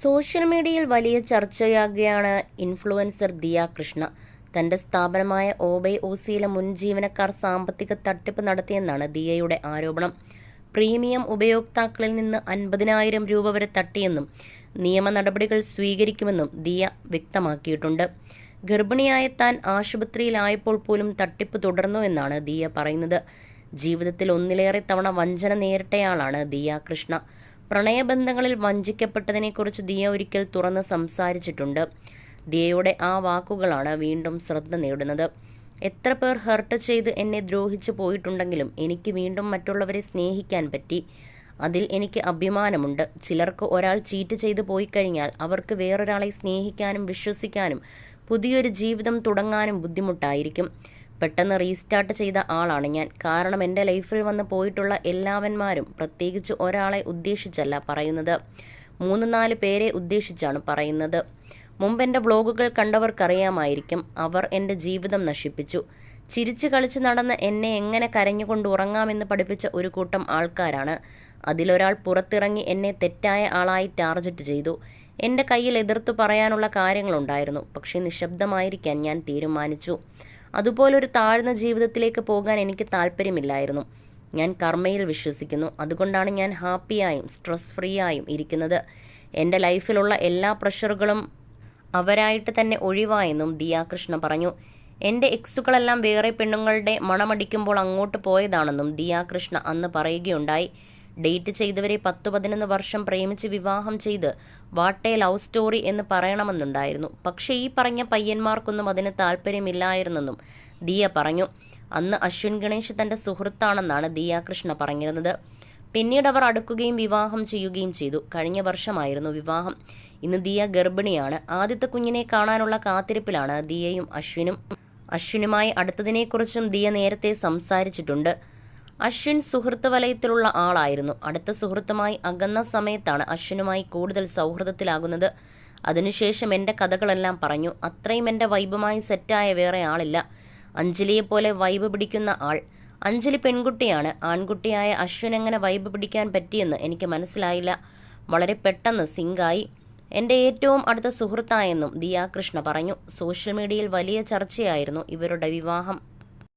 Social മീഡിയയിൽ വലിയ ചർച്ചയാകുകയാണ് influencer Diya Krishna. തന്റെ സ്ഥാപനമായ ഓബൈ ഓസിയിലെ മുൻ ജീവനക്കാർ സാമ്പത്തിക തട്ടിപ്പ് നടത്തിയെന്നാണ് ദിയയുടെ ആരോപണം. പ്രീമിയം ഉപയോക്താക്കളിൽ നിന്ന് 50,000 രൂപ വരെ തട്ടിയെന്നും നിയമ നടപടികൾ സ്വീകരിക്കുമെന്നും ദിയ വ്യക്തമാക്കിയിട്ടുണ്ട്. ഗർഭിണിയായ താൻ ആശുപത്രിയിലായപ്പോൾ പോലും തട്ടിപ്പ് തുടർന്നു എന്നാണ് ദിയ പറയുന്നത്. ജീവിതത്തിൽ ഒന്നിലേറെ തവണ വഞ്ചന നേരിട്ടയാളാണ് ദിയ കൃഷ്ണ. പ്രണയബന്ധങ്ങളിൽ വഞ്ചിക്കപ്പെട്ടതിനെക്കുറിച്ച് ദിയ ഒരിക്കൽ തുറന്ന് സംസാരിച്ചിട്ടുണ്ട്. ദിയയുടെ ആ വാക്കുകളാണ് വീണ്ടും ശ്രദ്ധ നേടുന്നത്. എത്ര പേർ ഹർട്ട് ചെയ്ത് എന്നെ ദ്രോഹിച്ചു പോയിട്ടുണ്ടെങ്കിലും എനിക്ക് വീണ്ടും മറ്റുള്ളവരെ സ്നേഹിക്കാൻ പറ്റി. അതിൽ എനിക്ക് അഭിമാനമുണ്ട്. ചിലർക്ക് ഒരാൾ ചീറ്റ് ചെയ്ത് പോയി കഴിഞ്ഞാൽ അവർക്ക് വേറൊരാളെ സ്നേഹിക്കാനും വിശ്വസിക്കാനും പുതിയൊരു ജീവിതം തുടങ്ങാനും ബുദ്ധിമുട്ടായിരിക്കും. പെട്ടെന്ന് റീസ്റ്റാർട്ട് ചെയ്ത ആളാണ് ഞാൻ. കാരണം എൻ്റെ ലൈഫിൽ വന്ന് പോയിട്ടുള്ള എല്ലാവന്മാരും പ്രത്യേകിച്ച് ഒരാളെ ഉദ്ദേശിച്ചല്ല പറയുന്നത്, 3-4 പേരെ ഉദ്ദേശിച്ചാണ് പറയുന്നത്. മുമ്പ് എൻ്റെ വ്ളോഗുകൾ കണ്ടവർക്കറിയാമായിരിക്കും. അവർ എൻ്റെ ജീവിതം നശിപ്പിച്ചു. ചിരിച്ചു കളിച്ച് നടന്ന് എന്നെ എങ്ങനെ കരഞ്ഞുകൊണ്ട് ഉറങ്ങാമെന്ന് പഠിപ്പിച്ച ഒരു കൂട്ടം ആൾക്കാരാണ്. അതിലൊരാൾ പുറത്തിറങ്ങി എന്നെ തെറ്റായ ആളായി ടാർഗറ്റ് ചെയ്തു. എൻ്റെ കയ്യിൽ എതിർത്തു പറയാനുള്ള കാര്യങ്ങളുണ്ടായിരുന്നു. പക്ഷേ നിശബ്ദമായിരിക്കാൻ ഞാൻ തീരുമാനിച്ചു. അതുപോലൊരു താഴ്ന്ന ജീവിതത്തിലേക്ക് പോകാൻ എനിക്ക് താല്പര്യമില്ലായിരുന്നു. ഞാൻ കർമ്മയിൽ വിശ്വസിക്കുന്നു. അതുകൊണ്ടാണ് ഞാൻ ഹാപ്പിയായും സ്ട്രെസ് ഫ്രീ ആയും ഇരിക്കുന്നത്. എൻ്റെ ലൈഫിലുള്ള എല്ലാ പ്രഷറുകളും അവരായിട്ട് തന്നെ ഒഴിവായെന്നും ദിയ കൃഷ്ണ പറഞ്ഞു. എൻ്റെ എക്സുകളെല്ലാം വേറെ പെണ്ണുങ്ങളുടെ മണമടിക്കുമ്പോൾ അങ്ങോട്ട് പോയതാണെന്നും ദിയ കൃഷ്ണ അന്ന് പറയുകയുണ്ടായി. ഡേറ്റ് ചെയ്തവരെ 10-11 വർഷം പ്രേമിച്ച് വിവാഹം ചെയ്ത് വാട്ട് എ ലവ് സ്റ്റോറി എന്ന് പറയണമെന്നുണ്ടായിരുന്നു. പക്ഷേ ഈ പറഞ്ഞ പയ്യന്മാർക്കൊന്നും അതിന് താല്പര്യമില്ലായിരുന്നെന്നും ദിയ പറഞ്ഞു. അന്ന് അശ്വിൻ ഗണേഷ് തൻ്റെ സുഹൃത്താണെന്നാണ് ദിയ കൃഷ്ണ പറഞ്ഞിരുന്നത്. പിന്നീട് അവർ അടുക്കുകയും വിവാഹം ചെയ്യുകയും ചെയ്തു. കഴിഞ്ഞ വർഷമായിരുന്നു വിവാഹം. ഇന്ന് ദിയ ഗർഭിണിയാണ്. ആദ്യത്തെ കുഞ്ഞിനെ കാണാനുള്ള കാത്തിരിപ്പിലാണ് ദിയയും അശ്വിനും. അശ്വിനുമായി അടുത്തതിനെക്കുറിച്ചും ദിയ നേരത്തെ സംസാരിച്ചിട്ടുണ്ട്. അശ്വിൻ സുഹൃത്ത് വലയത്തിലുള്ള ആളായിരുന്നു. അടുത്ത സുഹൃത്തുമായി അകന്ന സമയത്താണ് അശ്വിനുമായി കൂടുതൽ സൗഹൃദത്തിലാകുന്നത്. അതിനുശേഷം എൻ്റെ കഥകളെല്ലാം പറഞ്ഞു. അത്രയും എൻ്റെ വൈബുമായി സെറ്റായ വേറെ ആളില്ല. അഞ്ജലിയെപ്പോലെ വൈബ് പിടിക്കുന്ന ആൾ. അഞ്ജലി പെൺകുട്ടിയാണ്. ആൺകുട്ടിയായ അശ്വിൻ എങ്ങനെ വൈബ് പിടിക്കാൻ പറ്റിയെന്ന് എനിക്ക് മനസ്സിലായില്ല. വളരെ പെട്ടെന്ന് സിങ്കായി. എൻ്റെ ഏറ്റവും അടുത്ത സുഹൃത്തായെന്നും ദിയ കൃഷ്ണ പറഞ്ഞു. സോഷ്യൽ മീഡിയയിൽ വലിയ ചർച്ചയായിരുന്നു ഇവരുടെ വിവാഹം.